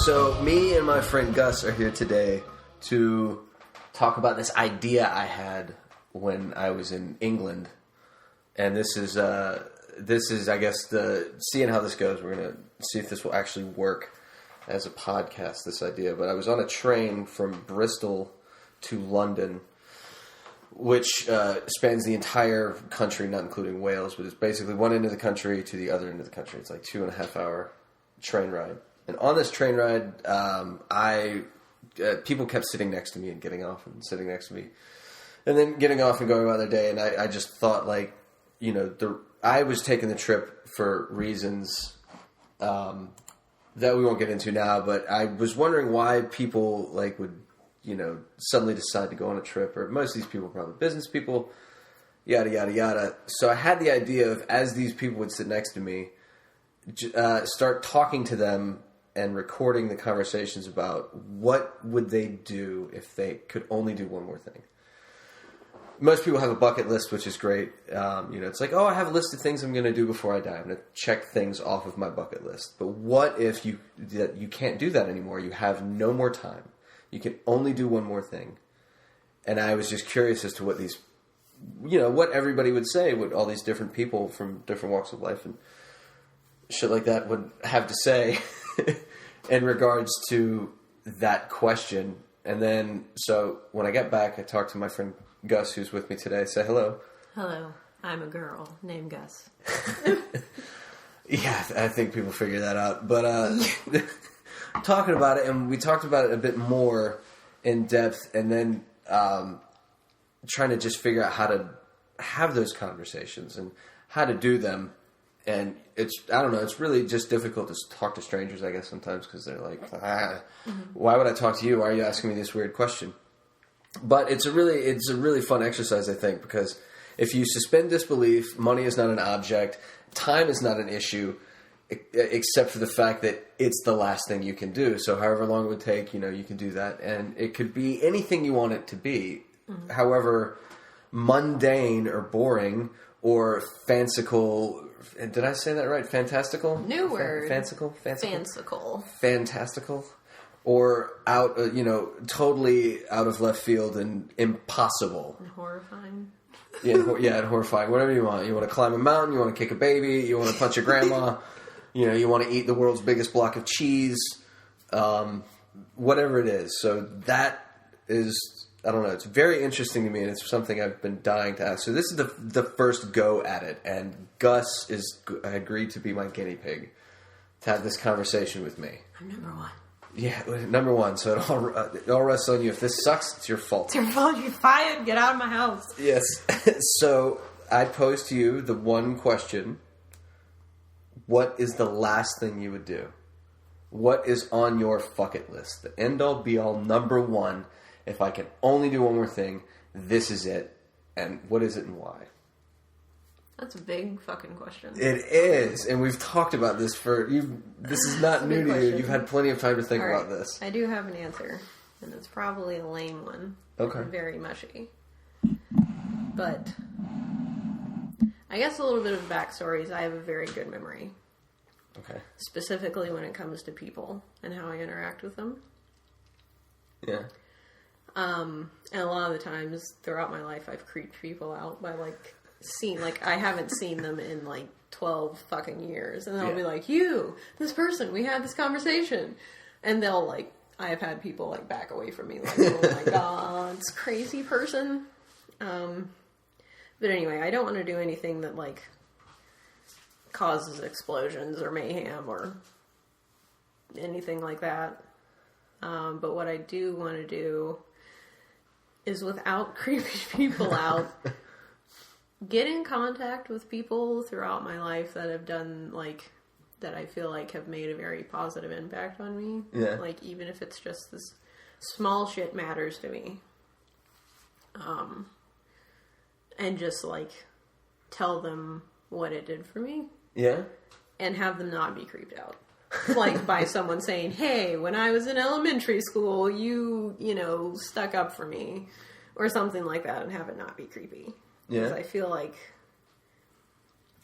So me and my friend Gus are here today to talk about this idea I had when I was in England, and this is I guess seeing how this goes. We're gonna see if this will actually work as a podcast. This idea, but I was on a train from Bristol to London, which spans the entire country, not including Wales, but it's basically one end of the country to the other end of the country. It's like 2.5 hour train ride. And on this train ride, people kept sitting next to me and getting off and sitting next to me, and then getting off and going about their day. And I just thought, like, you know, I was taking the trip for reasons that we won't get into now. But I was wondering why people would, you know, suddenly decide to go on a trip. Or most of these people are probably business people, yada yada yada. So I had the idea of, as these people would sit next to me, start talking to them and recording the conversations about what would they do if they could only do one more thing. Most people have a bucket list, which is great. You know, it's like, oh, I have a list of things I'm going to do before I die. I'm going to check things off of my bucket list. But what if you can't do that anymore? You have no more time. You can only do one more thing. And I was just curious as to what these, you know, what everybody would say, what all these different people from different walks of life and shit like that would have to say in regards to that question. And then, so when I get back, I talked to my friend Gus, who's with me today. Say hello. Hello. I'm a girl named Gus. Yeah, I think people figure that out. But talking about it, and we talked about it a bit more in depth, and then trying to just figure out how to have those conversations and how to do them. And I don't know, it's really just difficult to talk to strangers, I guess, sometimes, because they're like, why would I talk to you? Why are you asking me this weird question? But it's a really fun exercise, I think, because if you suspend disbelief, money is not an object, time is not an issue, except for the fact that it's the last thing you can do. So however long it would take, you know, you can do that. And it could be anything you want it to be, however mundane or boring or fanciful. Did I say that right? Fantastical? New word. Fanciful? Fanciful. Fantastical. Or out, you know, totally out of left field and impossible. And horrifying. Yeah, and horrifying. Whatever you want. You want to climb a mountain, you want to kick a baby, you want to punch your grandma, you know, you want to eat the world's biggest block of cheese, whatever it is. So that is, I don't know, it's very interesting to me, and it's something I've been dying to ask. So this is the first go at it, and Gus agreed to be my guinea pig to have this conversation with me. I'm number one. Yeah, number one. So it all rests on you. If this sucks, it's your fault. It's your fault. You're fired. Get out of my house. Yes. So I pose to you the one question. What is the last thing you would do? What is on your bucket list? The end-all, be-all, number one. If I can only do one more thing, this is it. And what is it and why? That's a big fucking question. It is. And we've talked about this this is not new to you. You've had plenty of time to think about this. I do have an answer. And it's probably a lame one. Okay. Very mushy. But I guess a little bit of backstory is I have a very good memory. Okay. Specifically when it comes to people and how I interact with them. Yeah. And a lot of the times throughout my life, I've creeped people out by I haven't seen them in 12 fucking years. And they'll be like, this person, we had this conversation. And they'll I have had people back away from me oh my god, this crazy person. But anyway, I don't want to do anything that causes explosions or mayhem or anything like that. But what I do want to do is, without creeping people out, get in contact with people throughout my life that have done, that I feel have made a very positive impact on me. Yeah. Even if it's just this small shit matters to me. And just, tell them what it did for me. Yeah. And have them not be creeped out. By someone saying, hey, when I was in elementary school, you stuck up for me. Or something like that, and have it not be creepy. Yeah. Because I feel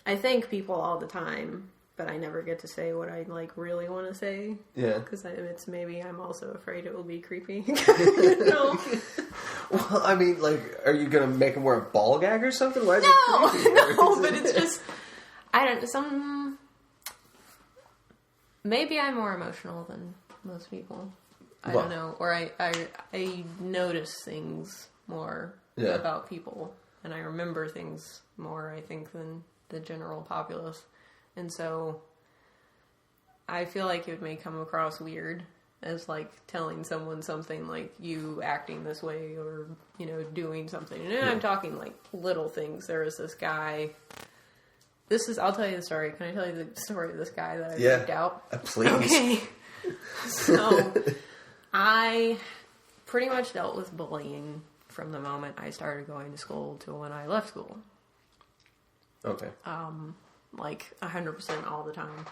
I thank people all the time but I never get to say what I like really want to say. Yeah. Because it's maybe I'm also afraid it will be creepy. You know? Well, I mean, like, are you gonna make him wear a ball gag or something? Why is it creepy? No, but it's just maybe I'm more emotional than most people. I don't know, or I notice things more about people, and I remember things more, I think, than the general populace. And so I feel like it may come across weird as like telling someone something like you acting this way or, you know, doing something. And I'm talking like little things. There was this guy. I'll tell you the story. Can I tell you the story of this guy that I freaked out? Please. Okay. So I pretty much dealt with bullying from the moment I started going to school to when I left school. Okay. Like 100% all the time.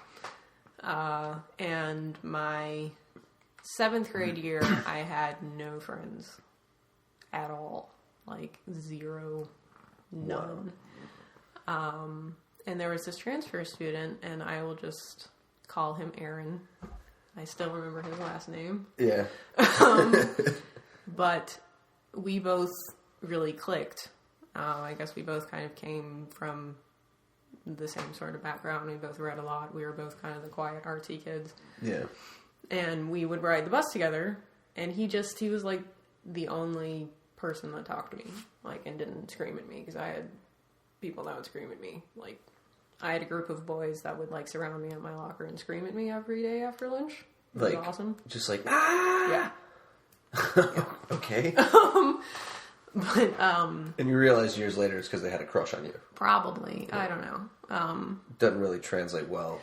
And my 7th grade year, I had no friends at all. Like 0, none. Wow. And there was this transfer student, and I will just call him Aaron. I still remember his last name. Yeah. But we both really clicked. I guess we both kind of came from the same sort of background. We both read a lot. We were both kind of the quiet, artsy kids. Yeah. And we would ride the bus together, and he was like the only person that talked to me, like, and didn't scream at me, because I had people that would scream at me. Like, I had a group of boys that would like surround me at my locker and scream at me every day after lunch. It was like, awesome. Just like, ah! Yeah. Okay. But, and you realize years later it's because they had a crush on you. Probably. Yeah. I don't know. Doesn't really translate well.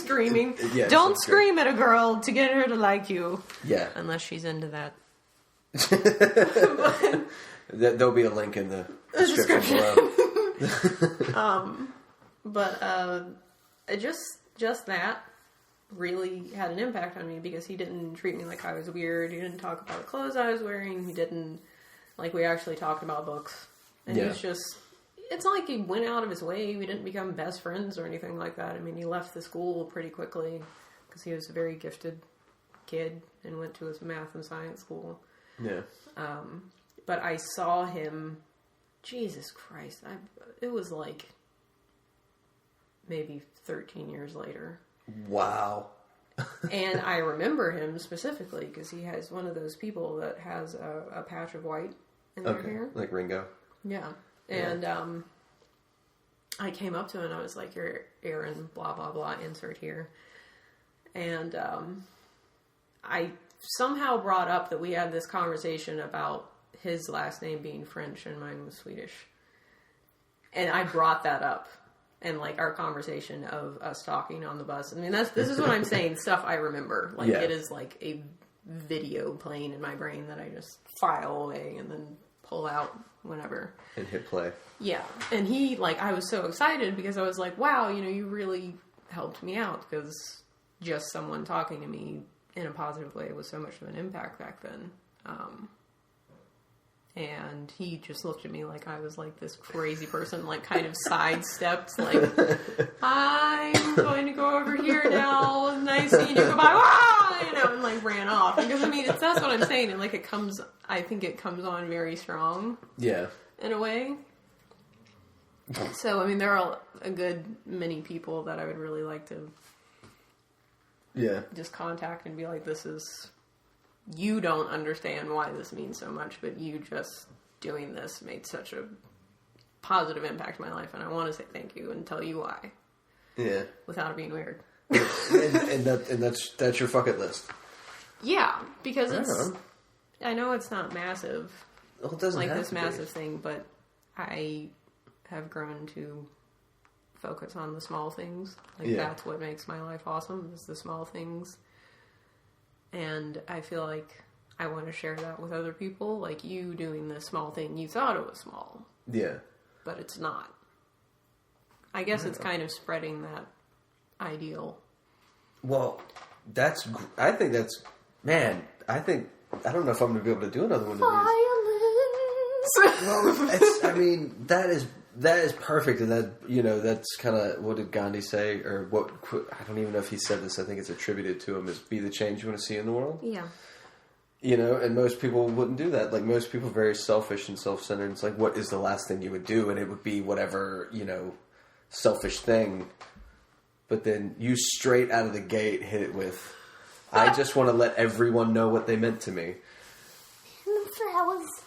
Screaming. Yeah, don't scream at a girl to get her to like you. Yeah. Unless she's into that. There'll be a link in the description below. But just that really had an impact on me, because he didn't treat me like I was weird. He didn't talk about the clothes I was wearing. He didn't, like, we actually talked about books. And he was just, it's not like he went out of his way. We didn't become best friends or anything like that. I mean, he left the school pretty quickly because he was a very gifted kid and went to his math and science school. Yeah. But I saw him, Jesus Christ, it was like maybe 13 years later. Wow. And I remember him specifically because he has one of those people that has a patch of white in their hair. Like Ringo. Yeah. And I came up to him and I was like, "You're Aaron, blah, blah, blah, insert here." And I somehow brought up that we had this conversation about his last name being French and mine was Swedish. And I brought that up. And, like, our conversation of us talking on the bus. I mean, this is what I'm saying, stuff I remember. Like, it is like a video playing in my brain that I just file away and then pull out whenever. And hit play. Yeah. And he, like, I was so excited because I was like, wow, you know, you really helped me out, because just someone talking to me in a positive way was so much of an impact back then. And he just looked at me like I was like this crazy person, like kind of sidestepped, like, I'm going to go over here now, nice seeing you, goodbye, ah! You know, and like ran off. Because I mean, that's what I'm saying, and like I think it comes on very strong. Yeah. In a way. So, I mean, there are a good many people that I would really like to just contact and be like, you don't understand why this means so much, but you just doing this made such a positive impact in my life, and I want to say thank you and tell you why. Yeah. Without it being weird. and that's your bucket list. Yeah, because I know it's not massive. Well, it doesn't like have this to massive be. thing, but I have grown to focus on the small things. Like that's what makes my life awesome, is the small things. And I feel like I want to share that with other people. Like you doing this small thing, you thought it was small. Yeah. But it's not. I guess it's kind of spreading that ideal. Well, I don't know if I'm going to be able to do another one of these. Violence! Well, that is That is perfect, and that's kind of what did Gandhi say, or what? I don't even know if he said this. I think it's attributed to him: is be the change you want to see in the world. Yeah. And most people wouldn't do that. Like, most people are very selfish and self-centered. It's like, what is the last thing you would do? And it would be whatever, selfish thing. But then you straight out of the gate hit it with, I just want to let everyone know what they meant to me.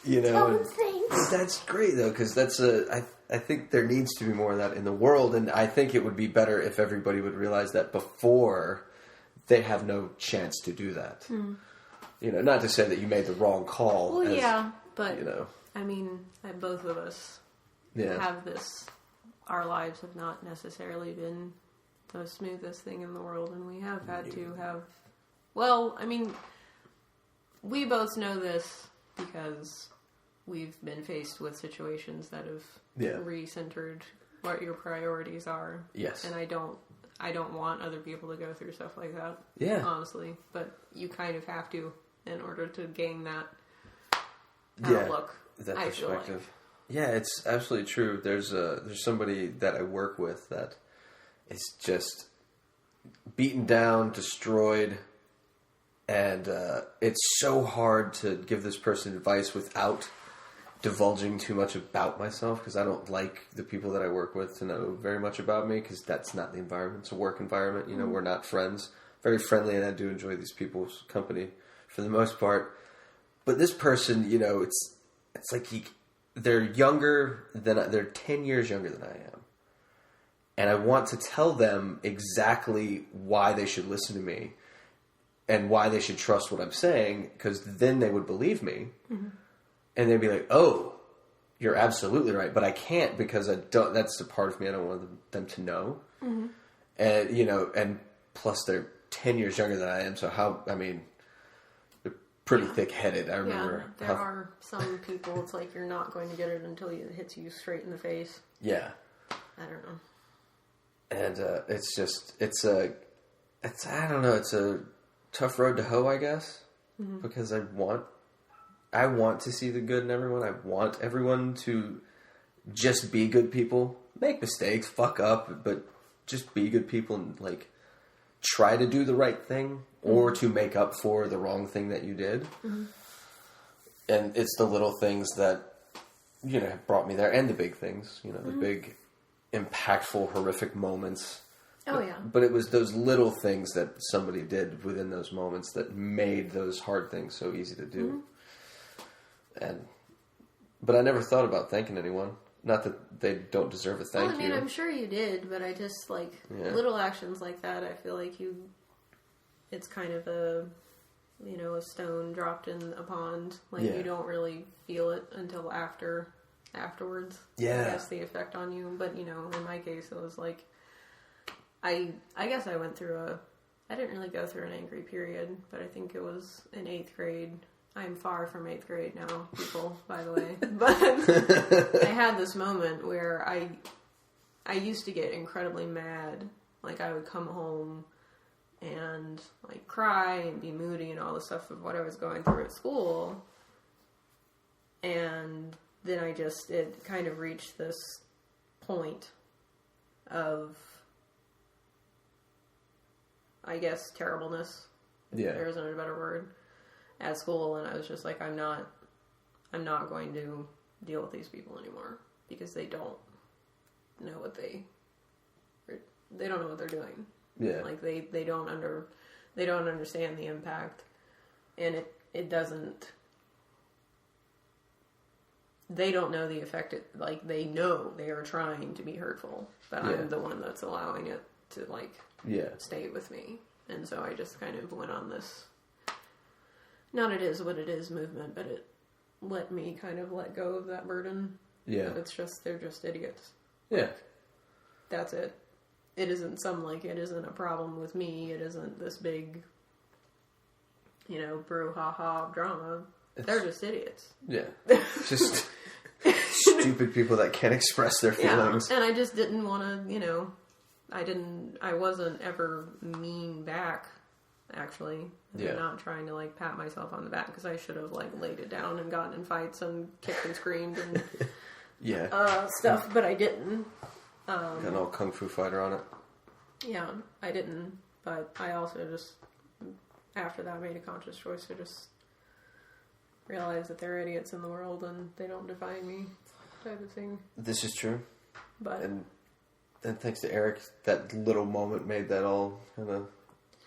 That's great, though, because I think there needs to be more of that in the world. And I think it would be better if everybody would realize that before they have no chance to do that. Mm. Not to say that you made the wrong call. Well, but, I mean, both of us have this, our lives have not necessarily been the smoothest thing in the world, and we have had to have, we both know this because we've been faced with situations that have recentered what your priorities are. Yes. And I don't want other people to go through stuff like that. Yeah. Honestly. But you kind of have to in order to gain that outlook. That perspective. Yeah, it's absolutely true. There's somebody that I work with that is just beaten down, destroyed, and it's so hard to give this person advice without divulging too much about myself, because I don't like the people that I work with to know very much about me, because that's not the environment. It's a work environment. We're not friends. Very friendly, and I do enjoy these people's company for the most part. But this person, it's like they're younger than, they're 10 years younger than I am. And I want to tell them exactly why they should listen to me and why they should trust what I'm saying, because then they would believe me. Mm-hmm. And they'd be like, oh, you're absolutely right. But I can't, because that's the part of me I don't want them to know. Mm-hmm. And, and plus they're 10 years younger than I am. So they're pretty thick-headed. I remember. Yeah, there are some people, it's like you're not going to get it until it hits you straight in the face. Yeah. I don't know. And it's a tough road to hoe, I guess. Mm-hmm. Because I want to see the good in everyone. I want everyone to just be good people. Make mistakes, fuck up, but just be good people and, try to do the right thing or to make up for the wrong thing that you did. Mm-hmm. And it's the little things that, have brought me there, and the big things, the big, impactful, horrific moments. Oh, yeah. But it was those little things that somebody did within those moments that made those hard things so easy to do. Mm-hmm. But I never thought about thanking anyone. Not that they don't deserve a thank you. I'm sure you did, but I just, little actions like that, I feel like it's kind of a stone dropped in a pond. You don't really feel it until afterwards. Yeah. I guess the effect on you. But, in my case, it was I guess I went through I didn't really go through an angry period, but I think it was in 8th grade. I'm far from 8th grade now, people, by the way. But I had this moment where I used to get incredibly mad. I would come home and, cry and be moody and all the stuff of what I was going through at school. And then it kind of reached this point of, I guess, terribleness. Yeah. There isn't a better word. At school, and I was just I'm not going to deal with these people anymore, because they don't know what they don't know what they're doing. Yeah. They don't understand the impact, and it doesn't, they don't know the effect. They know they are trying to be hurtful, but I'm the one that's allowing it to stay with me. And so I just kind of went on this, not it is what it is movement, but it let me kind of let go of that burden. Yeah. But they're just idiots. Yeah. That's it. It isn't it isn't a problem with me. It isn't this big, brouhaha drama. They're just idiots. Yeah. Just stupid people that can't express their feelings. Yeah. And I just didn't want to, I wasn't ever mean back. Actually, I'm not trying to pat myself on the back, because I should have laid it down and gotten in fights and kicked and screamed and stuff, but I didn't. Got an old Kung Fu Fighter on it. Yeah, I didn't. But I also just, after that, made a conscious choice to just realize that there are idiots in the world and they don't define me, type of thing. This is true. But and thanks to Eric, that little moment made that all kind of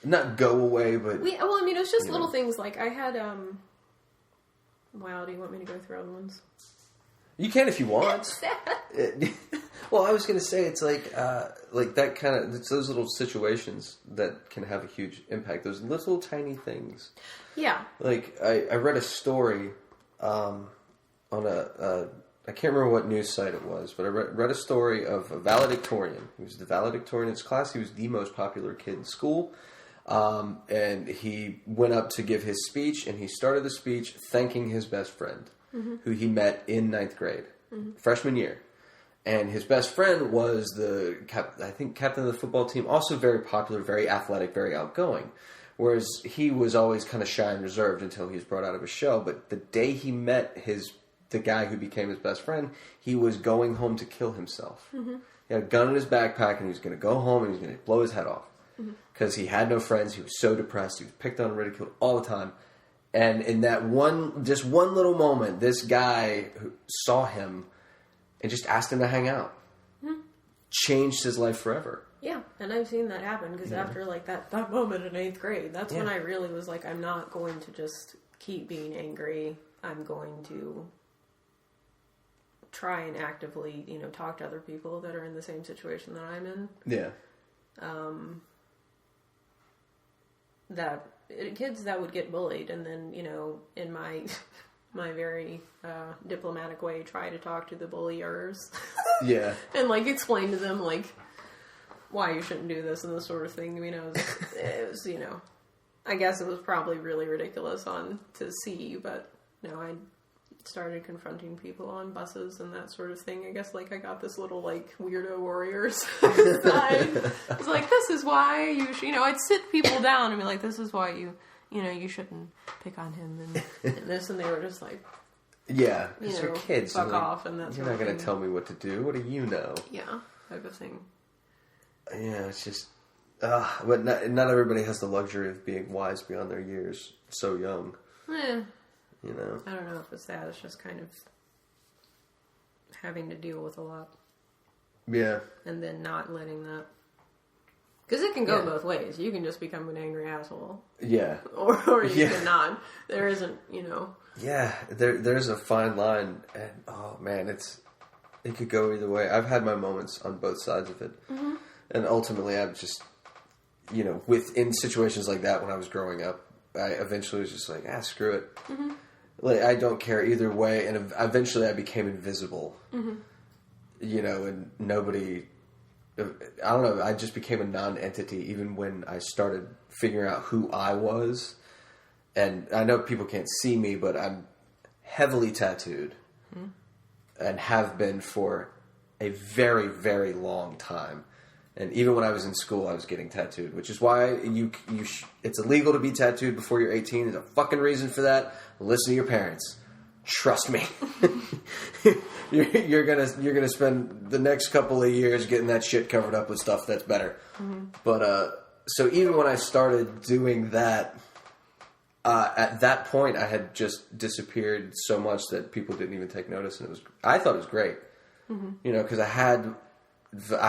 not go away, but it was just little things like I had. Wow, do you want me to go through other ones? You can if you want. Well, I was going to say it's like that kind of it's those little situations that can have a huge impact. Those little tiny things. Yeah. Like I read a story on I can't remember what news site it was, but I read a story of a valedictorian. He was the valedictorian in his class. He was the most popular kid in school. And he went up to give his speech, and he started the speech thanking his best friend, who he met in 9th grade, freshman year. And his best friend was captain of the football team, also very popular, very athletic, very outgoing. Whereas he was always kind of shy and reserved until he was brought out of his shell. But the day he met the guy who became his best friend, he was going home to kill himself. He had a gun in his backpack, and he was going to go home and he was going to blow his head off. Because he had no friends, he was so depressed, he was picked on and ridiculed all the time. And in that one little moment, this guy who saw him and just asked him to hang out. Changed his life forever. Yeah, and I've seen that happen, because after like that moment in 8th grade, that's when I really was like, I'm not going to just keep being angry. I'm going to try and actively, talk to other people that are in the same situation that I'm in. Yeah. That kids that would get bullied, and then in my my very diplomatic way, try to talk to the bulliers. Yeah. And like explain to them like why you shouldn't do this and this sort of thing. It was I guess it was probably really ridiculous to see, but I started confronting people on buses and that sort of thing. I guess like I got this little like weirdo warrior side. It's like, this is why you should, I'd sit people down and be like, this is why you shouldn't pick on him and this, and they were just like, yeah, because they're kids. Fuck off, and that's you're not going to tell me what to do. What do you know? Yeah, type of thing. Yeah, it's just, but not everybody has the luxury of being wise beyond their years so young. Yeah. I don't know if it's that. It's just kind of having to deal with a lot. Yeah. And then not letting that... Because it can go both ways. You can just become an angry asshole. Yeah. Or you cannot. There isn't, Yeah, there's a fine line. And, oh, man, it could go either way. I've had my moments on both sides of it. Mm-hmm. And ultimately, I'm just, in situations like that when I was growing up, I eventually was just like, screw it. Mm-hmm. Like, I don't care either way. And eventually I became invisible. Mm-hmm. And nobody... I don't know. I just became a non-entity even when I started figuring out who I was. And I know people can't see me, but I'm heavily tattooed. Mm-hmm. And have been for a very, very long time. And even when I was in school, I was getting tattooed, which is why it's illegal to be tattooed before you're 18. There's a fucking reason for that. Listen to your parents. Trust me. you're gonna spend the next couple of years getting that shit covered up with stuff that's better. Mm-hmm. But so even when I started doing that, at that point I had just disappeared so much that people didn't even take notice, and I thought it was great. Mm-hmm. Because I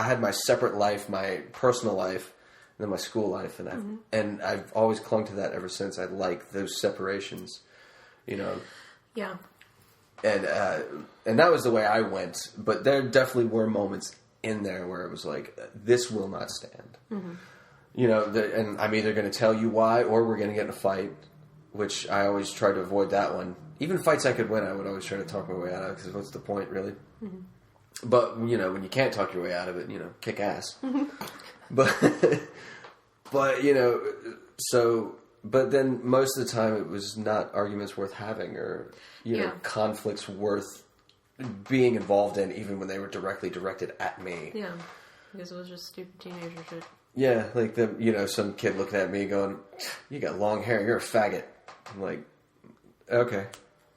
had my separate life, my personal life, and then my school life, and I've always clung to that ever since. I like those separations, Yeah. And that was the way I went. But there definitely were moments in there where it was like, this will not stand. Mm-hmm. And I'm either going to tell you why, or we're going to get in a fight, which I always try to avoid that one. Even fights I could win, I would always try to talk my way out of, because what's the point, really? Mm-hmm. But, when you can't talk your way out of it, kick ass. But but then most of the time it was not arguments worth having, or, conflicts worth being involved in, even when they were directly directed at me. Yeah, because it was just stupid teenager shit. Yeah, like some kid looking at me going, "You got long hair, you're a faggot." I'm like, okay.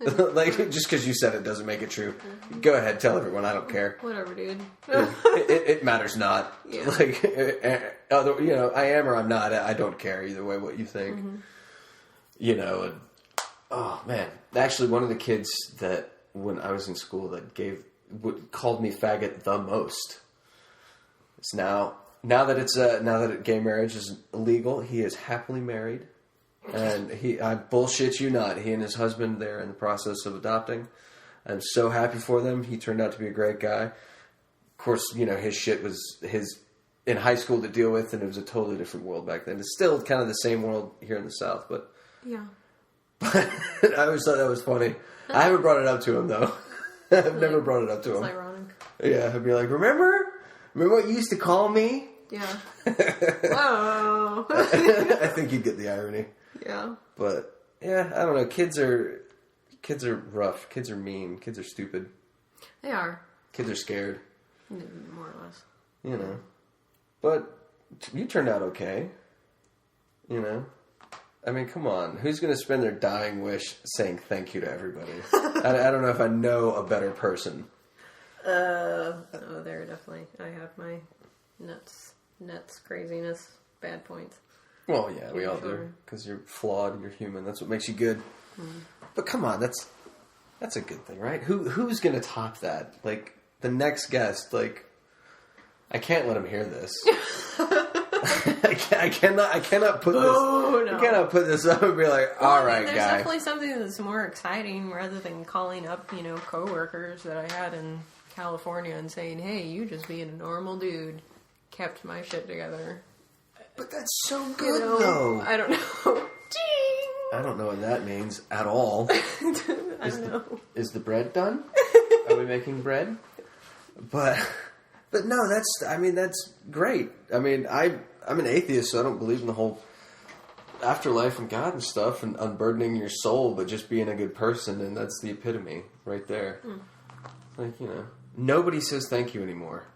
Like, just because you said it doesn't make it true. Go ahead, tell everyone. I don't care. Whatever, dude. It matters not. Yeah. Like, I am or I'm not. I don't care either way what you think. And, oh man, actually, one of the kids that when I was in school that called me faggot the most. It's now that gay marriage is illegal, he is happily married. And I bullshit you not, he and his husband, they're in the process of adopting. I'm so happy for them. He turned out to be a great guy. Of course, his shit was in high school to deal with, and it was a totally different world back then. It's still kind of the same world here in the South, but... Yeah. But I always thought that was funny. I haven't brought it up to him, though. I've never brought it up to him. It's ironic. Yeah, I'd be like, remember what you used to call me? Yeah. Whoa. I think you get the irony. Yeah. But yeah, I don't know. Kids are rough. Kids are mean. Kids are stupid. They are. Kids are scared. More or less. But you turned out okay. I mean, come on. Who's going to spend their dying wish saying thank you to everybody? I don't know if I know a better person. There definitely. I have my nuts, craziness, bad points. Well, yeah, we all do. Because you're flawed, you're human. That's what makes you good. But come on, that's a good thing, right? Who's going to top that? Like, the next guest, like, I can't let him hear this. I cannot put this. No. I cannot put this up and be like, all right, there's guy. Definitely something that's more exciting rather than calling up, coworkers that I had in California and saying, "Hey, you just being a normal dude kept my shit together." But that's so good, though. I don't know. Ding! I don't know what that means at all. I don't know. Is the bread done? Are we making bread? But no, that's great. I mean, I'm an atheist, so I don't believe in the whole afterlife and God and stuff and unburdening your soul, but just being a good person, and that's the epitome right there. Like, nobody says thank you anymore.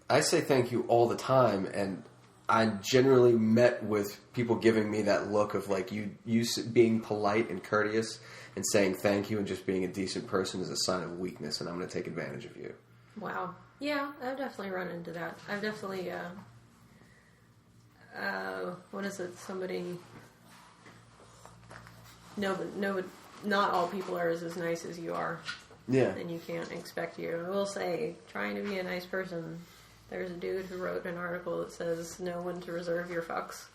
I say thank you all the time, and I'm generally met with people giving me that look of like you being polite and courteous and saying thank you and just being a decent person is a sign of weakness, and I'm going to take advantage of you. Wow. Yeah, I've definitely run into that. I've definitely, what is it? Somebody... No, not all people are as nice as you are. Yeah. And you can't expect you. I will say, trying to be a nice person, there's a dude who wrote an article that says, know when to reserve your fucks.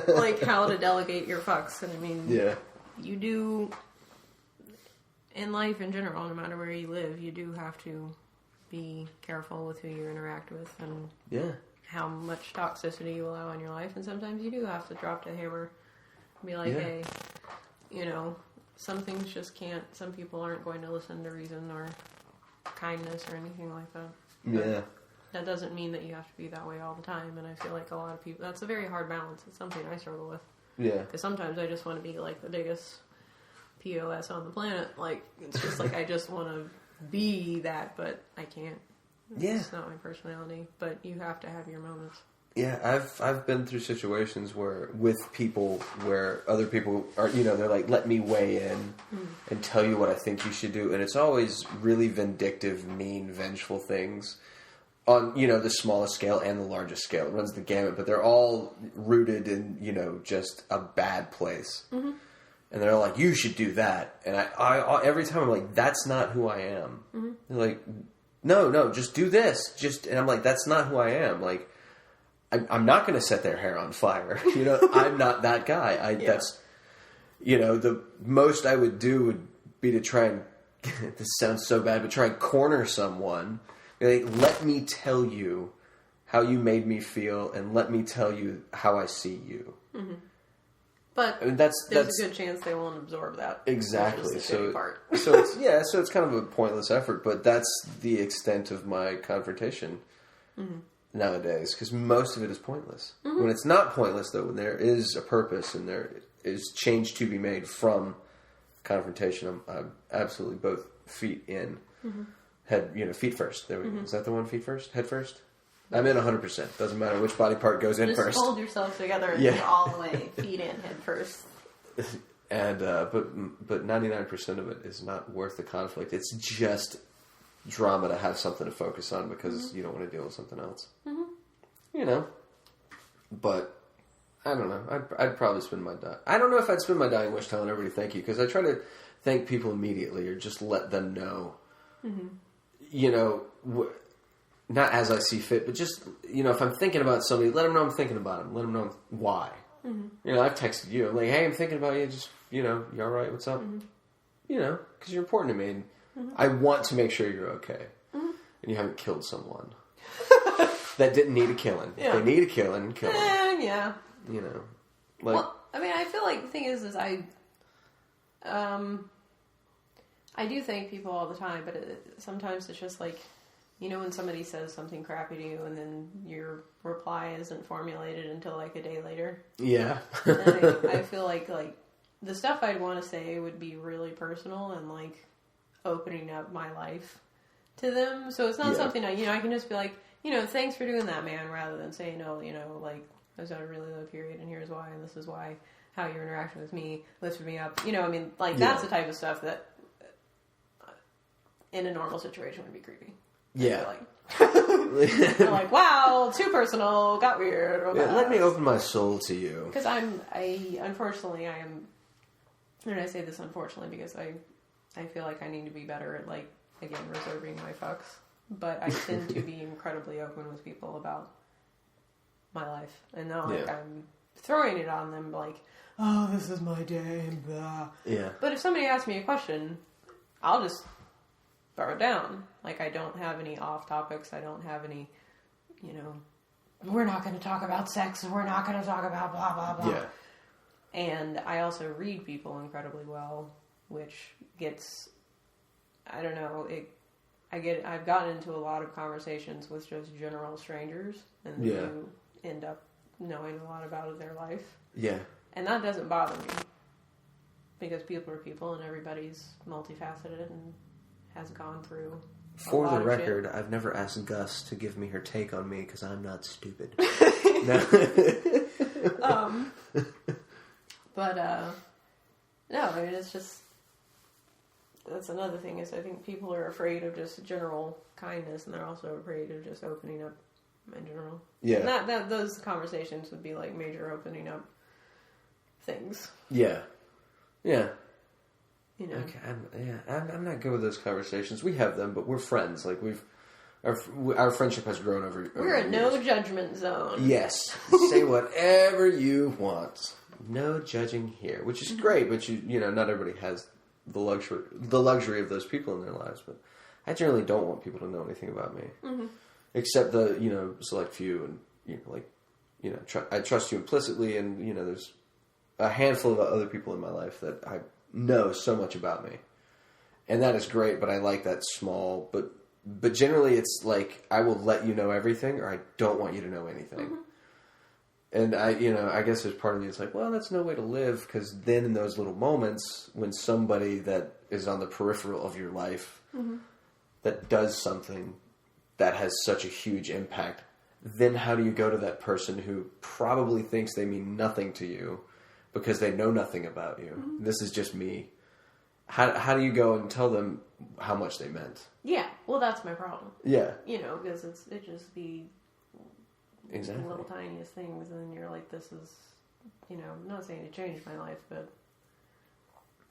Like, how to delegate your fucks. And I mean, yeah. You do... In life in general, no matter where you live, you do have to be careful with who you interact with and how much toxicity you allow in your life. And sometimes you do have to drop the hammer and be like, hey, some things just can't, some people aren't going to listen to reason or kindness or anything like that. Yeah. That doesn't mean that you have to be that way all the time. And I feel like a lot of people, that's a very hard balance. It's something I struggle with. Yeah. Because sometimes I just want to be like the biggest POS on the planet. Like, it's just like I just want to be that, but I can't. It's not my personality. But you have to have your moments. Yeah, I've been through situations where with people where other people are, they're like, let me weigh in and tell you what I think you should do, and it's always really vindictive, mean, vengeful things on the smallest scale and the largest scale. It runs the gamut, but they're all rooted in just a bad place. Mm-hmm. And they're like, you should do that. And I every time I'm like, that's not who I am. Mm-hmm. They're like, no, just do this. And I'm like, that's not who I am. Like, I'm not going to set their hair on fire. I'm not that guy. That's, the most I would do would be to try and, this sounds so bad, but try and corner someone. Like, let me tell you how you made me feel, and let me tell you how I see you. Mm-hmm. But there's a good chance they won't absorb that. Exactly. So it's kind of a pointless effort, but that's the extent of my confrontation nowadays, because most of it is pointless. Mm-hmm. When it's not pointless, though, when there is a purpose and there is change to be made from confrontation, I'm absolutely both feet in. Mm-hmm. Head, feet first. There we go. Is that the one, feet first? Head first? I'm in 100%. Doesn't matter which body part goes in first. Just hold yourself together and go all the way. Feet in, head first. And but 99% of it is not worth the conflict. It's just drama to have something to focus on because you don't want to deal with something else. You know, but I don't know. I'd probably spend my I don't know if I'd spend my dying wish telling everybody thank you, because I try to thank people immediately or just let them know. You know, not as I see fit, but just, you know, if I'm thinking about somebody, let them know I'm thinking about them. Let them know why. You know, I've texted you. I'm like, hey, I'm thinking about you. Just, you know, you all right? What's up? You know, because you're important to me. And I want to make sure you're okay. And you haven't killed someone that didn't need a killing. Yeah. If they need a killing, kill them. Yeah. You know. Like, well, I mean, I feel like the thing is I do thank people all the time, but sometimes it's just like, you know, when somebody says something crappy to you and then your reply isn't formulated until like a day later. Yeah. And I feel like the stuff I'd want to say would be really personal and like opening up my life to them. So it's not something I can just be like, you know, thanks for doing that, man, rather than saying, oh, you know, like, I was at a really low period and here's why and this is why, how your interaction with me lifted me up. You know, I mean, like, that's the type of stuff that in a normal situation would be creepy. Yeah. They're like, wow, too personal, got weird. Yeah, let me open my soul to you. Because unfortunately, I am, and I say this unfortunately because I feel like I need to be better at, like, again, reserving my fucks. But I tend to be incredibly open with people about my life. And not like I'm throwing it on them like, oh, this is my day, and blah. Yeah. But if somebody asks me a question, I'll just throw it down. Like, I don't have any off topics. I don't have any, you know, we're not going to talk about sex. We're not going to talk about blah, blah, blah. Yeah. And I also read people incredibly well, which gets, I don't know, I've gotten into a lot of conversations with just general strangers, and you end up knowing a lot about their life. Yeah. And that doesn't bother me, because people are people, and everybody's multifaceted and has gone through For the record, I've never asked Gus to give me her take on me, because I'm not stupid. No, I mean, it's just, that's another thing, is I think people are afraid of just general kindness, and they're also afraid of just opening up in general. Yeah. And that those conversations would be like major opening up things. Yeah. Yeah. You know. Okay. I'm not good with those conversations. We have them, but we're friends. Like, our friendship has grown over. We're a no judgment zone. Yes. Say whatever you want. No judging here, which is great. But you know, not everybody has the luxury of those people in their lives. But I generally don't want people to know anything about me, except the, you know, select few, and, you know, like, you know, I trust you implicitly, and, you know, there's a handful of other people in my life that I know so much about me, and that is great. But I like that small, but generally it's like, I will let you know everything, or I don't want you to know anything. And I guess there's part of me that's like, well, that's no way to live, because then in those little moments when somebody that is on the peripheral of your life that does something that has such a huge impact, then how do you go to that person who probably thinks they mean nothing to you because they know nothing about you? This is just me. How do you go and tell them how much they meant? Yeah, well, that's my problem. Yeah. You know, because it just be exactly little tiniest things, and you're like, this is, you know, I'm not saying it changed my life, but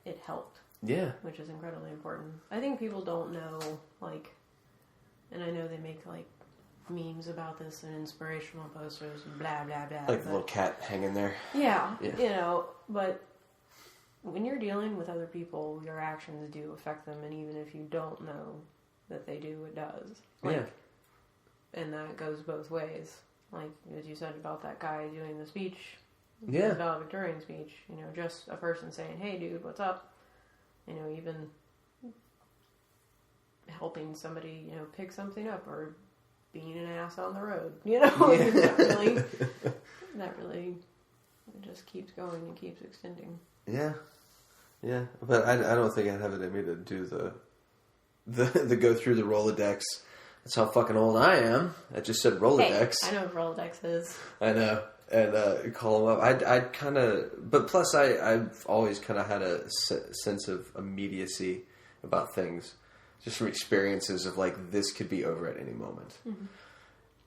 it helped. Yeah. Which is incredibly important. I think people don't know, like, and I know they make, like, memes about this and inspirational posters and blah, blah, blah. Like the little cat hanging there. Yeah. You know, but when you're dealing with other people, your actions do affect them, and even if you don't know that they do, it does. Like, yeah. And that goes both ways. Like, as you said about that guy doing the speech, the valedictorian speech, you know, just a person saying, hey, dude, what's up? You know, even helping somebody, you know, pick something up, or being an ass on the road, you know? that really it just keeps going and keeps extending. Yeah. Yeah. But I don't think I'd have it in me to do the go through the Rolodex. That's how fucking old I am. I just said Rolodex. Hey, I know what Rolodex is. I know. and call them up. I'd kind of, but plus I've always kind of had a sense of immediacy about things, just from experiences of like, this could be over at any moment. Mm-hmm.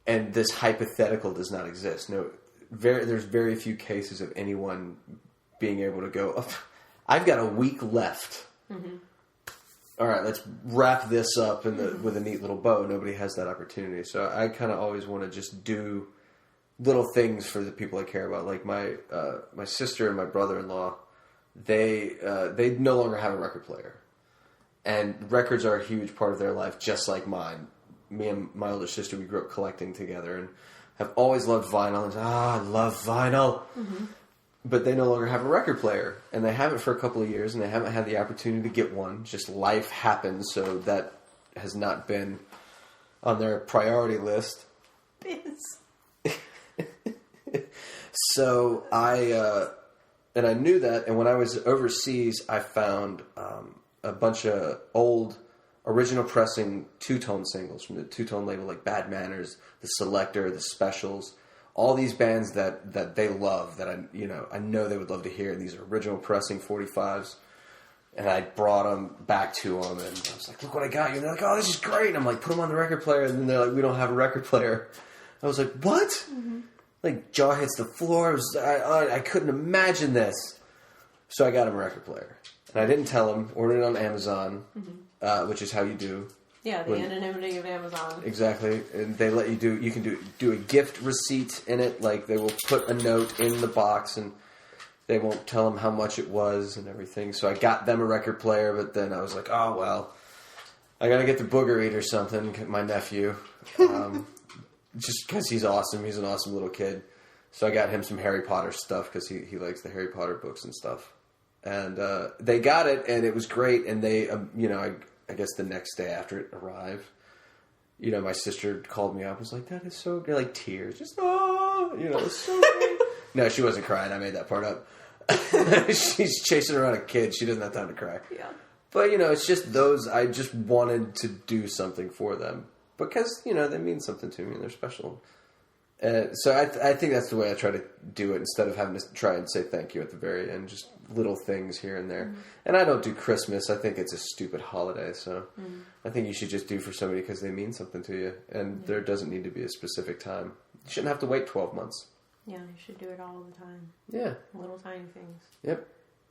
And this hypothetical does not exist. No, there's very few cases of anyone being able to go, oh, I've got a week left. Mm-hmm. All right, let's wrap this up with a neat little bow. Nobody has that opportunity. So I kind of always want to just do little things for the people I care about. Like my sister and my brother-in-law, they no longer have a record player. And records are a huge part of their life, just like mine. Me and my older sister, we grew up collecting together and have always loved vinyl. And I love vinyl. Mm-hmm. But they no longer have a record player. And they haven't for a couple of years, and they haven't had the opportunity to get one. Just life happens, so that has not been on their priority list. So and I knew that, and when I was overseas, I found a bunch of old original pressing two-tone singles from the two-tone label, like Bad Manners, The Selector, The Specials, all these bands that they love, that I know they would love to hear. These are original pressing 45s, and I brought them back to them, and I was like, look what I got you. And they're like, oh, this is great. And I'm like, put them on the record player, and then they're like, we don't have a record player. I was like, what? Mm-hmm. Like, jaw hits the floor. I couldn't imagine this. So I got him a record player. And I didn't tell him. Ordered it on Amazon, which is how you do. Yeah, the anonymity of Amazon. Exactly. And they let you can do a gift receipt in it. Like, they will put a note in the box, and they won't tell them how much it was and everything. So I got them a record player, but then I was like, oh, well, I got to get the Booger Eater something, my nephew. Just because he's awesome. He's an awesome little kid. So I got him some Harry Potter stuff because he likes the Harry Potter books and stuff. And they got it, and it was great. And they, I guess the next day after it arrived, my sister called me up and was like, that is so good. Like, tears. Just, it's so great. No, she wasn't crying. I made that part up. She's chasing around a kid. She doesn't have time to cry. Yeah. But, it's just those, I just wanted to do something for them. Because, they mean something to me and they're special. So I think that's the way I try to do it, instead of having to try and say thank you at the very end. Just little things here and there. Mm-hmm. And I don't do Christmas. I think it's a stupid holiday. So I think you should just do for somebody because they mean something to you. And there doesn't need to be a specific time. You shouldn't have to wait 12 months. Yeah, you should do it all the time. Yeah. Little tiny things. Yep.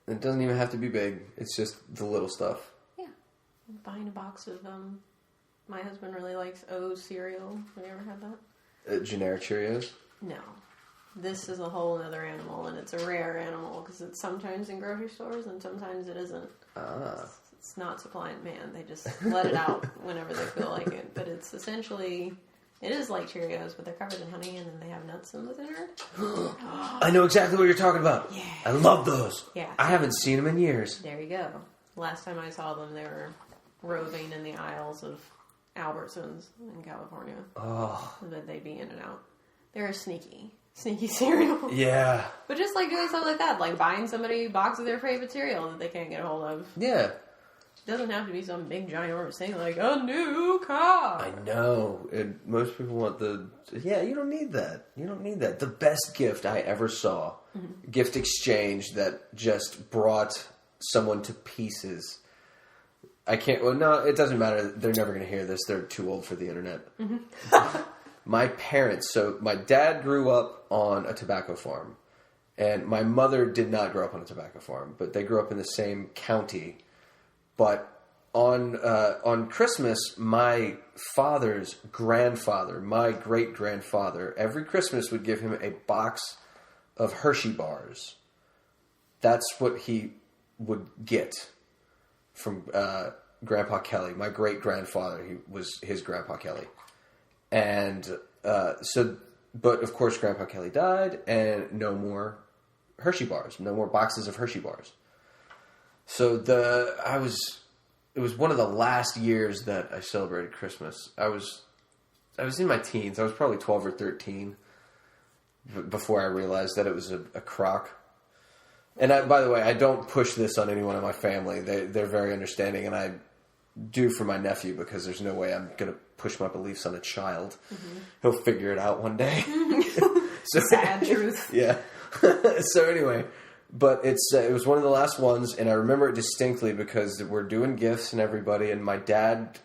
It doesn't even have to be big. It's just the little stuff. Yeah. Buying a box of... My husband really likes O's cereal. Have you ever had that? Generic Cheerios? No. This is a whole other animal, and it's a rare animal because it's sometimes in grocery stores and sometimes it isn't. It's not supply and demand. They just let it out whenever they feel like it. But it's essentially, it is like Cheerios, but they're covered in honey and then they have nuts in the center. I know exactly what you're talking about. Yeah. I love those. Yeah. I haven't seen them in years. There you go. Last time I saw them, they were roving in the aisles of Albertsons in California. Oh. That they'd be in and out. They're a sneaky cereal. Yeah. But just like doing something like that, like buying somebody a box of their favorite cereal that they can't get a hold of. Yeah. It doesn't have to be some big giant orange thing like a new car. I know. And most people want you don't need that. You don't need that. The best gift I ever saw, gift exchange that just brought someone to pieces. It doesn't matter. They're never going to hear this. They're too old for the internet. Mm-hmm. My parents, so my dad grew up on a tobacco farm, and my mother did not grow up on a tobacco farm, but they grew up in the same county. But on Christmas, my father's grandfather, my great-grandfather, every Christmas would give him a box of Hershey bars. That's what he would get from Grandpa Kelly. My great-grandfather, he was his Grandpa Kelly. And but of course Grandpa Kelly died, and no more Hershey bars, no more boxes of Hershey bars. So it was one of the last years that I celebrated Christmas. I was in my teens. I was probably 12 or 13 before I realized that it was a crock. And by the way, I don't push this on anyone in my family. They're very understanding, and I do for my nephew because there's no way I'm going to push my beliefs on a child. Mm-hmm. He'll figure it out one day. So, sad truth. Yeah. So anyway, but it was one of the last ones, and I remember it distinctly because we're doing gifts and everybody, and my dad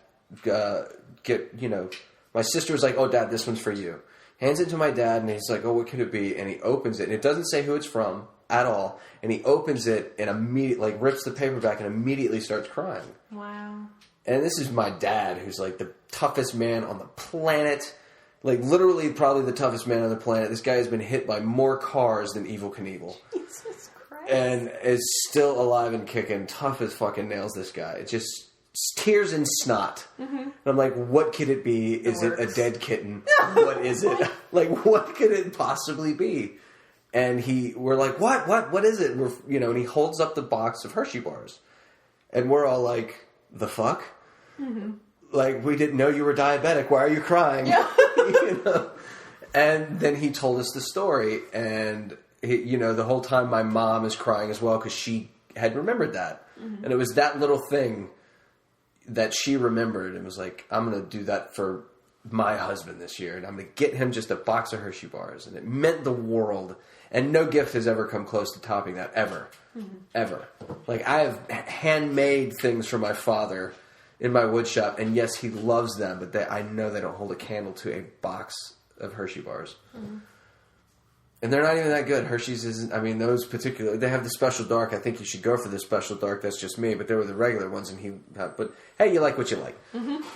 my sister was like, "Oh, Dad, this one's for you." Hands it to my dad, and he's like, "Oh, what could it be?" And he opens it, and it doesn't say who it's from at all. And he opens it and immediately, rips the paper back and immediately starts crying. Wow. And this is my dad, who's like the toughest man on the planet. Like, literally, probably the toughest man on the planet. This guy has been hit by more cars than Evel Knievel. Jesus Christ. And is still alive and kicking. Tough as fucking nails, this guy. It just tears and snot. Mm-hmm. And I'm like, what could it be? Is it a dead kitten? What is it? Like, what could it possibly be? And we're like, what is it? And he holds up the box of Hershey bars. And we're all like, the fuck? Mm-hmm. Like, we didn't know you were diabetic. Why are you crying? Yeah. And then he told us the story. And, the whole time my mom is crying as well because she had remembered that. Mm-hmm. And it was that little thing that she remembered and was like, I'm going to do that for my husband this year. And I'm going to get him just a box of Hershey bars. And it meant the world. And no gift has ever come close to topping that, ever. Mm-hmm. Ever. Like, I have handmade things for my father in my wood shop, and yes, he loves them, but I know they don't hold a candle to a box of Hershey bars. Mm-hmm. And they're not even that good. Hershey's isn't, those particular, they have the special dark. I think you should go for the special dark. That's just me, but they were the regular ones, but hey, you like what you like. Mm-hmm.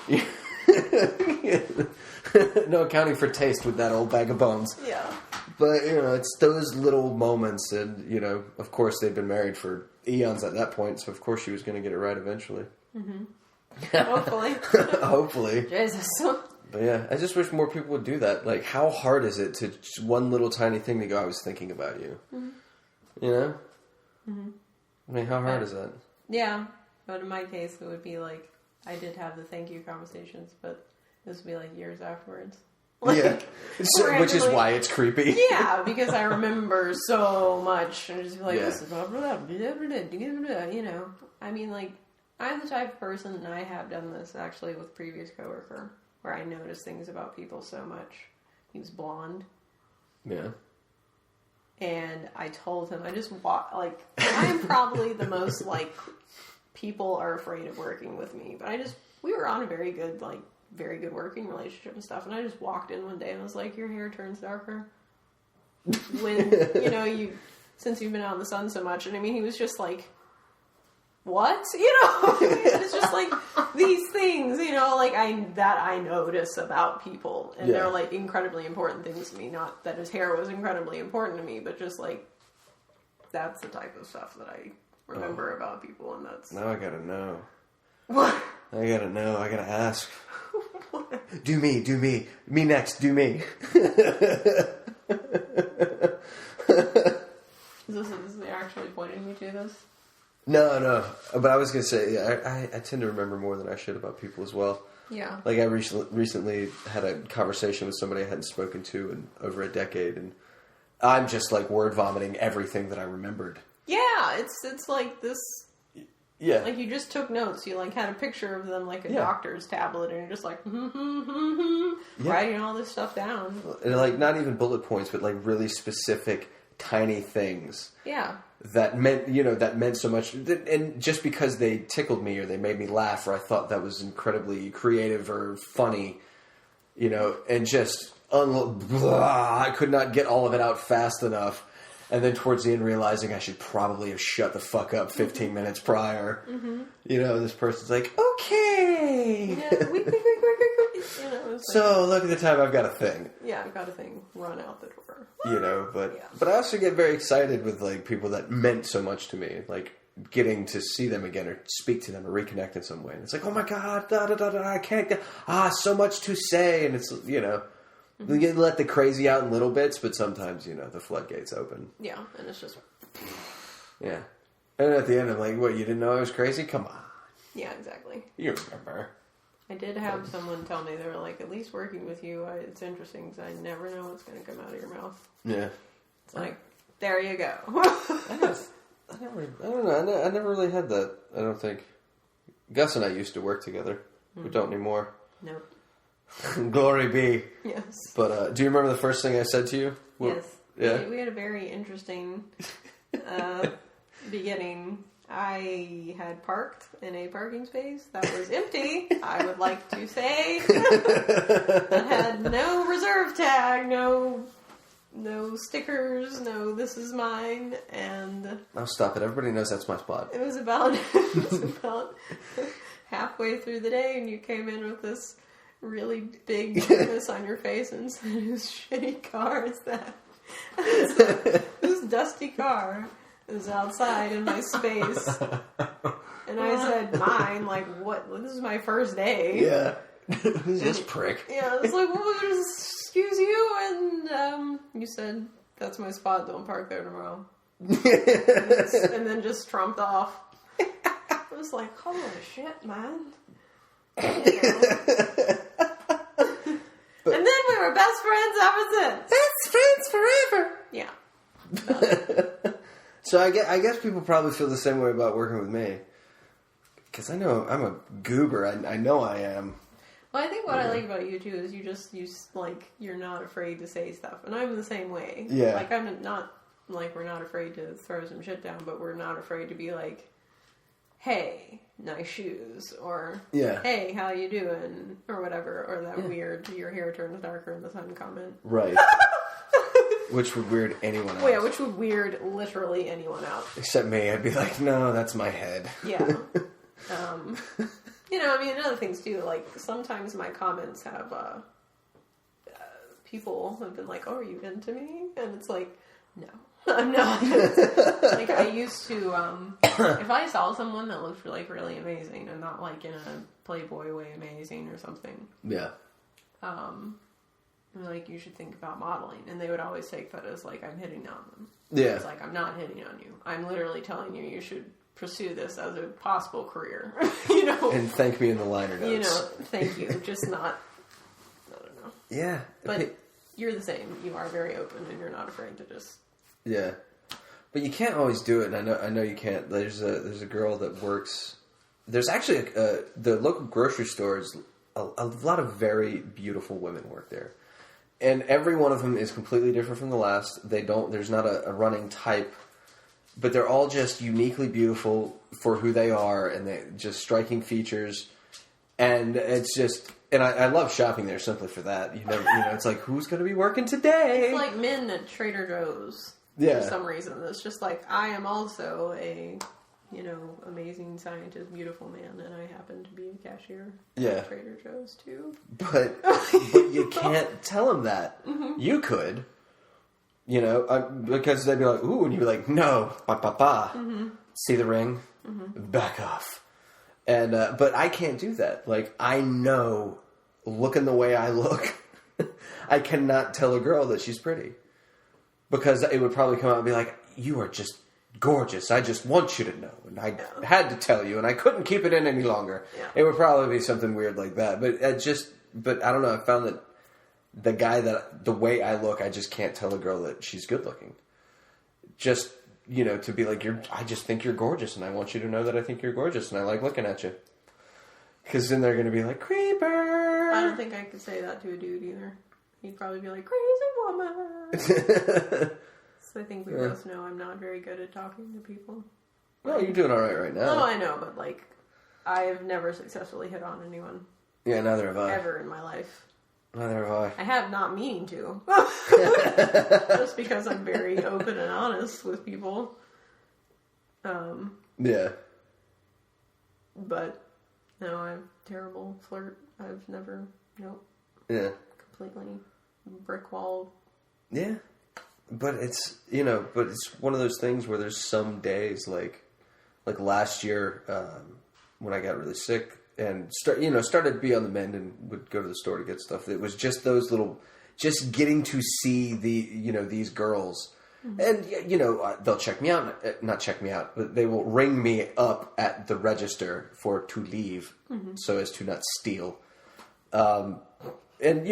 No accounting for taste with that old bag of bones. Yeah. But, it's those little moments, and, of course they've been married for eons at that point, so of course she was going to get it right eventually. Mm-hmm. Hopefully. Hopefully. Jesus. But yeah, I just wish more people would do that. Like, how hard is it to just one little tiny thing to go, I was thinking about you? Mm-hmm. You know? Mm-hmm. How hard is that? Yeah. But in my case, it would be like, I did have the thank you conversations, but this would be like years afterwards. Like, yeah. Which is why it's creepy. Yeah, because I remember so much. And just be like, this is blah, blah, blah, blah, like, I'm the type of person, and I have done this actually with a previous coworker, where I notice things about people so much. He was blonde. Yeah. And I told him, I am probably the most, people are afraid of working with me. But we were on a very good working relationship and stuff. And I just walked in one day and was like, your hair turns darker. When, since you've been out in the sun so much. And he was just like, what? It's just like these things, I notice about people. And they're incredibly important things to me. Not that his hair was incredibly important to me, but just that's the type of stuff that I remember about people. And that's... Now I gotta know. What? I gotta know. I gotta ask. What? Do me. Me next. Do me. Is this actually pointing me to this? No. But I was going to say, I tend to remember more than I should about people as well. Yeah. Like, I recently had a conversation with somebody I hadn't spoken to in over a decade, and I'm just, word vomiting everything that I remembered. Yeah, it's like this... Yeah. Like, you just took notes. You, had a picture of them, a doctor's tablet, and you're just writing all this stuff down. And, not even bullet points, but, really specific, tiny things. Yeah. That meant so much. And just because they tickled me or they made me laugh or I thought that was incredibly creative or funny, and just, I could not get all of it out fast enough. And then towards the end realizing I should probably have shut the fuck up 15 minutes prior. Mm-hmm. This person's like, okay. Yeah, so look at the time, I've got a thing. Yeah, I've got a thing. Run out the door. But I also get very excited with people that meant so much to me, getting to see them again or speak to them or reconnect in some way. And it's like, oh my god, I can't get so much to say, and it's mm-hmm. You let the crazy out in little bits, but sometimes the floodgates open. Yeah, and it's just yeah. And at the end, I'm like, what? You didn't know I was crazy? Come on. Yeah, exactly. You remember. I did have someone tell me, they were like, at least working with you, it's interesting because I never know what's going to come out of your mouth. Yeah. It's like, there you go. I don't know. I never really had that, I don't think. Gus and I used to work together. Mm-hmm. We don't anymore. Nope. Glory be. Yes. But do you remember the first thing I said to you? Yes. Yeah. We had a very interesting beginning. I had parked in a parking space that was empty, I would like to say. That had no reserve tag, no stickers, no this is mine, and... Oh, stop it. Everybody knows that's my spot. It was about halfway through the day, and you came in with this really big grimace on your face and said, whose shitty car is that? Whose dusty car is outside in my space? And I said, mine, like, what? This is my first day. Yeah. Who's this prick? Yeah, I was like, well, excuse you, and you said, that's my spot, don't park there tomorrow. And then just trumped off. I was like, holy shit, man. And then we were best friends ever since. Best friends forever. Yeah. So I guess people probably feel the same way about working with me. Because I know I'm a goober. I know I am. Well, I think what I like about you, too, is you're not afraid to say stuff. And I'm the same way. Yeah. Like, I'm not, like, we're not afraid to throw some shit down, but we're not afraid to be like, hey, nice shoes, or hey, how you doing, or whatever, or that weird, your hair turns darker in the sun comment. Right. Which would weird anyone out. Well, yeah, which would weird literally anyone out. Except me. I'd be like, no, that's my head. Yeah. You know, I mean, other things too, like, sometimes my comments have, people have been like, oh, are you into me? And it's like, no, I'm not. Like, I used to, if I saw someone that looked, like, really amazing, and not, like, in a Playboy way amazing or something. Yeah. Like, you should think about modeling. And they would always take that as, like, I'm hitting on them. Yeah. It's like, I'm not hitting on you. I'm literally telling you you should pursue this as a possible career. You know? And thank me in the liner notes. You know, thank you. Just not, I don't know. Yeah. But you're the same. You are very open and you're not afraid to just... Yeah. But you can't always do it, and I know you can't. There's a girl that works... There's actually, the local grocery stores, a lot of very beautiful women work there. And every one of them is completely different from the last. There's not a running type, but they're all just uniquely beautiful for who they are, and they just striking features. And it's just, and I love shopping there simply for that. It's like, who's going to be working today? It's like men at Trader Joe's. Yeah. For some reason. It's just like, I am also a, amazing scientist, beautiful man, and I happen to be a cashier at Trader Joe's too. But you can't tell them that. Mm-hmm. You could, because they'd be like, ooh, and you'd be like, no, Mm-hmm. See the ring? Mm-hmm. Back off. And, but I can't do that. Like, I know, looking the way I look, I cannot tell a girl that she's pretty. Because it would probably come out and be like, you are just gorgeous. I just want you to know. And I had to tell you, and I couldn't keep it in any longer. Yeah. It would probably be something weird like that. But I don't know. I found that the way I look, I just can't tell a girl that she's good looking. Just, to be like, I just think you're gorgeous, and I want you to know that I think you're gorgeous, and I like looking at you. Because then they're going to be like, creeper. I don't think I could say that to a dude either. He'd probably be like, crazy woman. So I think we both know I'm not very good at talking to people. Well, you're doing all right now. No, I know, but like, I've never successfully hit on anyone. Yeah, neither have I. Ever in my life. Neither have I. I have not meaning to. Just because I'm very open and honest with people. Yeah. But, no, I'm terrible flirt. I've never, nope. Yeah. Completely brick wall. Yeah. But it's, it's one of those things where there's some days, like last year, when I got really sick and started to be on the mend and would go to the store to get stuff. It was just those just getting to see these girls. Mm-hmm. And, they'll check me out, not check me out, but they will ring me up at the register to leave so as to not steal. And,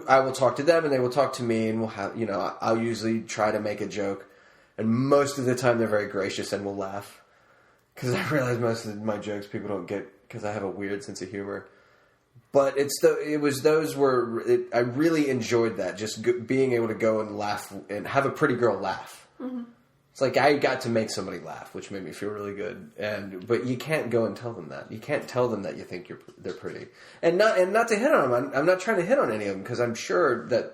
I will talk to them and they will talk to me and we'll have, I'll usually try to make a joke. And most of the time they're very gracious and will laugh. Because I realize most of my jokes people don't get because I have a weird sense of humor. But it was those where I really enjoyed that, just being able to go and laugh and have a pretty girl laugh. Mm-hmm. It's like I got to make somebody laugh, which made me feel really good. But you can't go and tell them that. You can't tell them that you think they're pretty, and not to hit on them. I'm not trying to hit on any of them because I'm sure that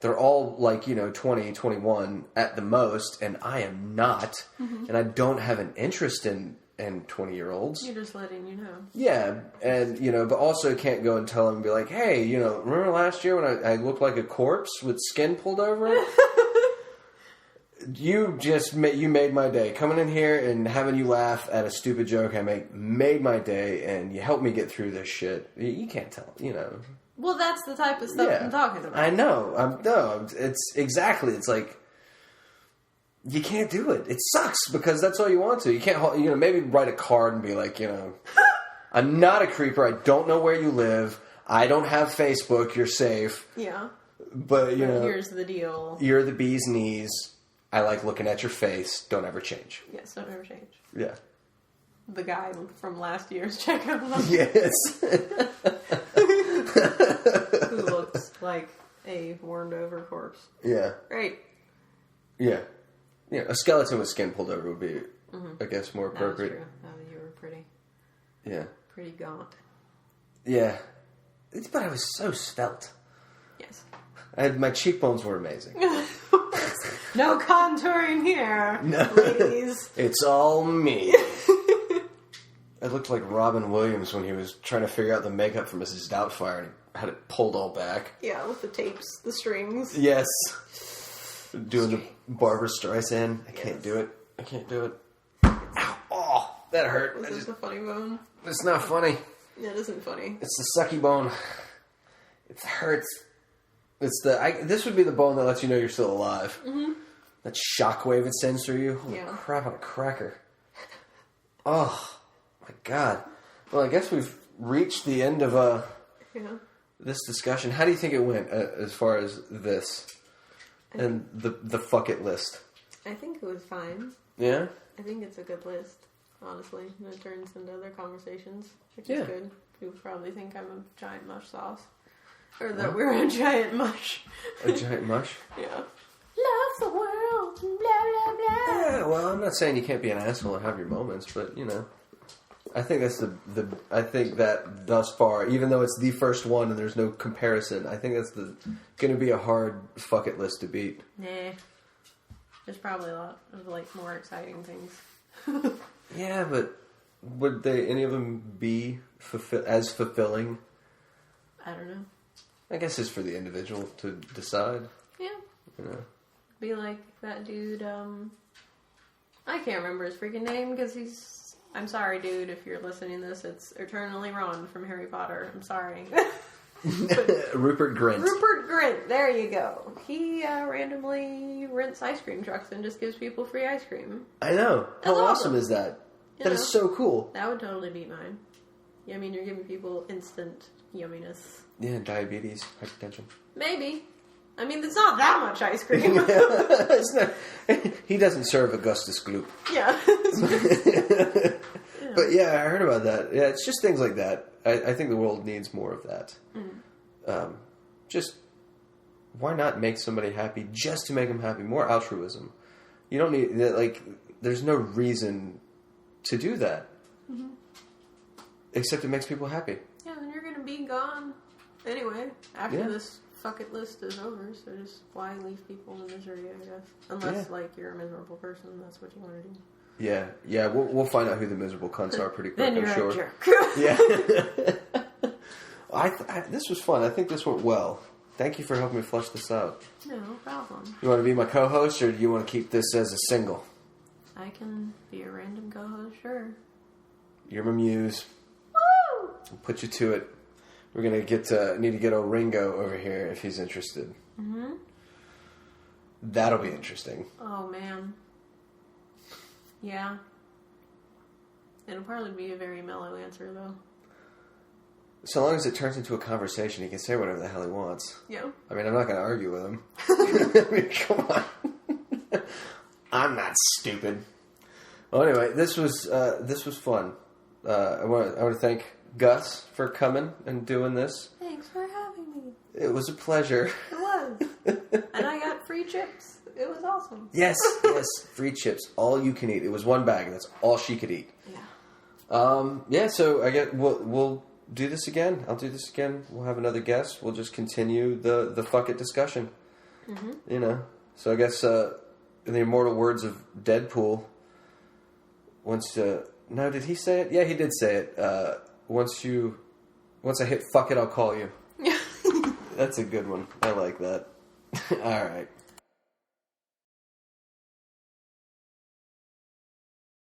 they're all like 20, 21 at the most, and I am not, and I don't have an interest in 20-year-olds. You're just letting you know. Yeah, and, but also can't go and tell them and be like, hey, remember last year when I looked like a corpse with skin pulled over it? You made my day. Coming in here and having you laugh at a stupid joke I made my day, and you helped me get through this shit. You can't tell, Well, that's the type of stuff I'm talking about. I know. It's like, you can't do it. It sucks because that's all you want to. You can't, maybe write a card and be like, I'm not a creeper. I don't know where you live. I don't have Facebook. You're safe. Yeah. But, here's the deal. You're the bee's knees. I like looking at your face. Don't ever change. Yes, don't ever change. Yeah. The guy from last year's checkout line. Yes. Who looks like a warmed over corpse. Yeah. Great. Yeah. Yeah, a skeleton with skin pulled over would be, I guess, more appropriate. That was true. Oh, you were pretty. Yeah. Pretty gaunt. Yeah. But I was so svelte. Yes. My cheekbones were amazing. No contouring here, ladies. It's all me. I looked like Robin Williams when he was trying to figure out the makeup for Mrs. Doubtfire and he had it pulled all back. Yeah, with the tapes, the strings. Yes. Doing the Barbara Streisand. I can't do it. Ow. Oh, that hurt. Is this a funny bone? It's not funny. It isn't funny. It's the sucky bone. It hurts. This would be the bone that lets you know you're still alive. Mm-hmm. That shockwave it sends through you. Holy crap on a cracker. Oh, my God. Well, I guess we've reached the end of this discussion. How do you think it went as far as this? And the fuck it list. I think it was fine. Yeah? I think it's a good list, honestly. And it turns into other conversations, which is good. People probably think I'm a giant mush sauce. Or that we're a giant mush. A giant mush? Yeah. Love the world, blah, blah, blah. Yeah, well, I'm not saying you can't be an asshole and have your moments, but, I think that's I think that thus far, even though it's the first one and there's no comparison, I think that's going to be a hard fuck it list to beat. Nah. There's probably a lot of, more exciting things. Yeah, but would any of them be as fulfilling? I don't know. I guess it's for the individual to decide. Yeah. Be like that dude, I can't remember his freaking name because I'm sorry, dude, if you're listening to this, it's Eternally Ron from Harry Potter. I'm sorry. Rupert Grint. Rupert Grint, there you go. He randomly rents ice cream trucks and just gives people free ice cream. I know. How awesome is that? That is so cool. That would totally beat mine. Yeah, I mean, you're giving people instant yumminess. Yeah, diabetes, hypertension. Maybe. I mean, it's not that much ice cream. It's not, he doesn't serve Augustus Gloop. Yeah. But yeah, I heard about that. Yeah, it's just things like that. I think the world needs more of that. Mm. Just, why not make somebody happy just to make them happy? More altruism. You don't need, there's no reason to do that. Mm-hmm. Except it makes people happy. Yeah, and you're going to be gone anyway after this fuck it list is over. So just why leave people in misery, I guess? Unless, you're a miserable person, that's what you want to do. Yeah. We'll find out who the miserable cunts are pretty quick, I'm sure. A jerk. Yeah. This was fun. I think this went well. Thank you for helping me flesh this out. No problem. You want to be my co-host, or do you want to keep this as a single? I can be a random co-host, sure. You're my muse. Woo! I'll put you to it. We're gonna need to get old Ringo over here if he's interested. Mm-hmm. That'll be interesting. Oh man. Yeah. It'll probably be a very mellow answer though. So long as it turns into a conversation, he can say whatever the hell he wants. Yeah. I mean, I'm not gonna argue with him. I mean, come on. I'm not stupid. Well, anyway, this was fun. I want to thank Gus, for coming and doing this. Thanks for having me. It was a pleasure. It was. And I got free chips. It was awesome. Yes, free chips. All you can eat. It was one bag. That's all she could eat. Yeah. So I guess we'll do this again. I'll do this again. We'll have another guest. We'll just continue the fuck it discussion. Mm-hmm. You know. So I guess in the immortal words of Deadpool, no, did he say it? Yeah, he did say it. Once I hit fuck it, I'll call you. That's a good one. I like that. All right.